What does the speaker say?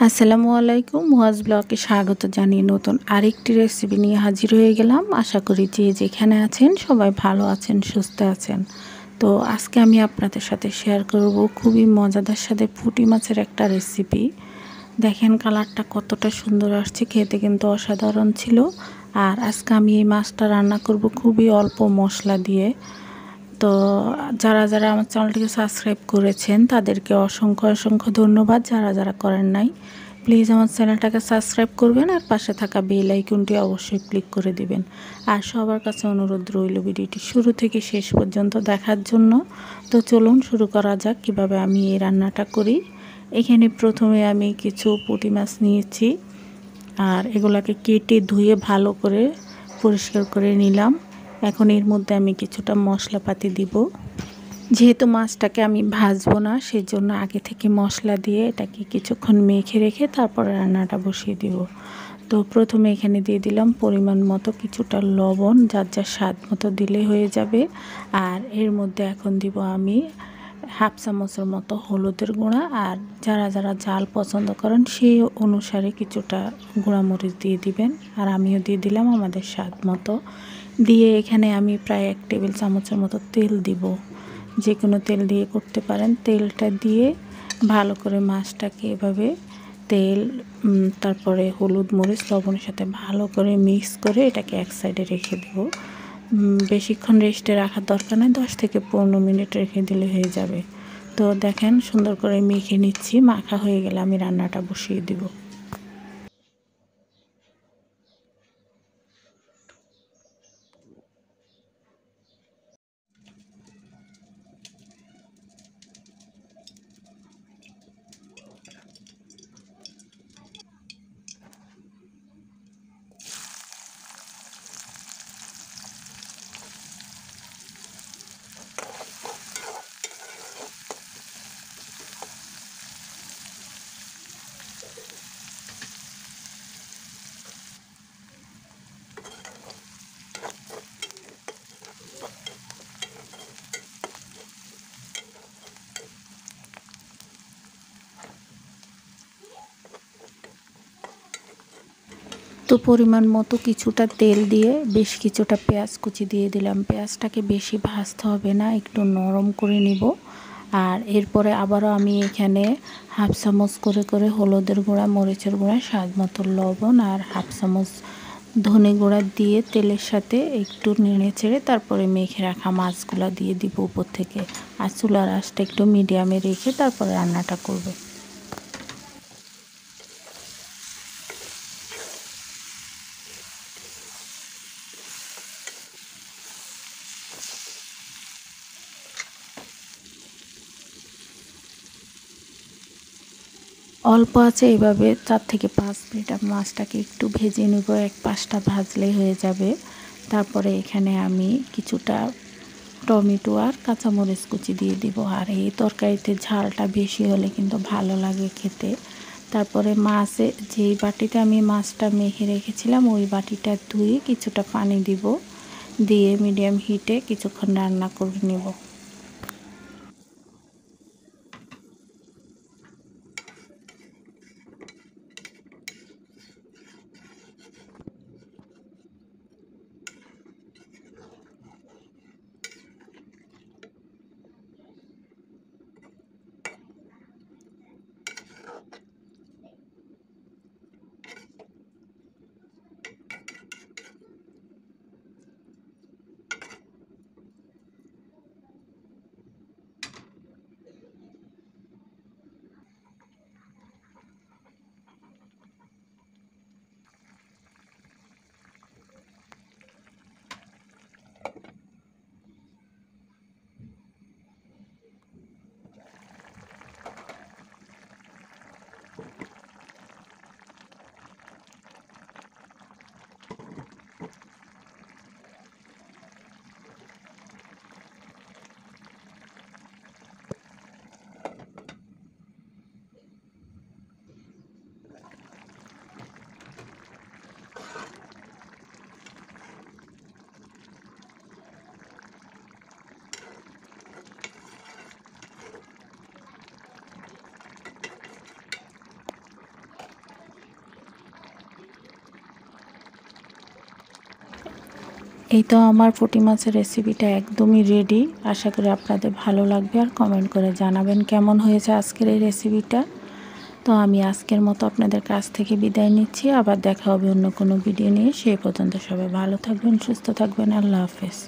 আসসালামু আলাইকুম। ওয়াজ ব্লগে স্বাগত জানিয়ে নতুন আরেকটি রেসিপি নিয়ে হাজির হয়ে গেলাম। আশা করি যে যেখানে আছেন সবাই ভালো আছেন, সুস্থ আছেন। তো আজকে আমি আপনাদের সাথে শেয়ার করব খুবই মজাদার সাথে পুঁটি মাছের একটা রেসিপি। দেখেন কালারটা কতটা সুন্দর আসছে, খেতে কিন্তু অসাধারণ ছিল। আর আজকে আমি এই মাছটা রান্না করব খুবই অল্প মশলা দিয়ে। তো যারা যারা আমার চ্যানেলটিকে সাবস্ক্রাইব করেছেন তাদেরকে অসংখ্য অসংখ্য ধন্যবাদ। যারা যারা করেন নাই প্লিজ আমার চ্যানেলটাকে সাবস্ক্রাইব করবেন আর পাশে থাকা বেল আইকনটি অবশ্যই ক্লিক করে দিবেন। আর সবার কাছে অনুরোধ রইল ভিডিওটি শুরু থেকে শেষ পর্যন্ত দেখার জন্য। তো চলুন শুরু করা যাক কিভাবে আমি এই রান্নাটা করি। এখানে প্রথমে আমি কিছু পুঁটি মাছ নিয়েছি আর এগুলাকে কেটে ধুয়ে ভালো করে পরিষ্কার করে নিলাম। এখন এর মধ্যে আমি কিছুটা মশলাপাতি দিব। যেহেতু মাছটাকে আমি ভাজবো না সেজন্য আগে থেকে মশলা দিয়ে এটাকে কিছুক্ষণ মেখে রেখে তারপরে রান্নাটা বসিয়ে দিব। তো প্রথমে এখানে দিয়ে দিলাম পরিমাণ মতো কিছুটা লবণ, যার যার স্বাদ মতো দিলে হয়ে যাবে। আর এর মধ্যে এখন দিব আমি হাফ চামচের মতো হলুদের গুঁড়া। আর যারা যারা ঝাল পছন্দ করেন সেই অনুসারে কিছুটা গুঁড়ামরিচ দিয়ে দিবেন। আর আমিও দিয়ে দিলাম আমাদের স্বাদ মতো। দিয়ে এখানে আমি প্রায় 1 টেবিল চামচের মতো তেল দিব। যে কোনো তেল দিয়ে করতে পারেন। তেলটা দিয়ে ভালো করে মাছটাকে এভাবে তেল তারপরে হলুদ মরিচ লবণের সাথে ভালো করে মিক্স করে এটাকে এক সাইডে রেখে দেব। বেশিক্ষণ রেস্টে রাখার দরকার নেই, 10 থেকে 15 মিনিট রেখে দিলে হয়ে যাবে। তো দেখেন সুন্দর করে মেখে নিচ্ছি। মাখা হয়ে গেলে আমি রান্নাটা বসিয়ে দিব। তো পরিমাণ মতো কিছুটা তেল দিয়ে বেশ কিছুটা পেঁয়াজ কুচি দিয়ে দিলাম। পেঁয়াজটাকে বেশি ভাজতে হবে না, একটু নরম করে নিব। আর এরপরে আবারও আমি এখানে হাফ চামচ করে করে হলুদের গুঁড়া, মরিচের গুঁড়া, স্বাদ মতো লবণ আর হাফ চামচ ধনে গুঁড়া দিয়ে তেলের সাথে একটু নেড়ে চেড়ে তারপরে মেখে রাখা মাছগুলো দিয়ে দিব উপর থেকে। আর চুলার আঁচটা একটু মিডিয়ামে রেখে তারপরে রান্নাটা করবে। অল্প আছে এভাবে 4 থেকে 5 মিনিট মাছটাকে একটু ভেজে নেব। এক পাশটা ভাজলেই হয়ে যাবে। তারপরে এখানে আমি কিছুটা টমেটো আর কাঁচামরিচ কুচি দিয়ে দিব। আর এই তরকারিতে ঝালটা বেশি হলে কিন্তু ভালো লাগে খেতে। তারপরে মাছে যেই বাটিতে আমি মাছটা মেখে রেখেছিলাম ওই বাটিটা ধুয়ে কিছুটা পানি দিব, দিয়ে মিডিয়াম হিটে কিছুক্ষণ রান্না করে নেব। এই তো আমার পুঁটি মাছের রেসিপিটা একদমই রেডি। আশা করি আপনাদের ভালো লাগবে আর কমেন্ট করে জানাবেন কেমন হয়েছে আজকের এই রেসিপিটা। তো আমি আজকের মতো আপনাদের কাছ থেকে বিদায় নিচ্ছি। আবার দেখা হবে অন্য কোনো ভিডিও নিয়ে। সেই পর্যন্ত সবাই ভালো থাকবেন, সুস্থ থাকবেন। আল্লাহ হাফেজ।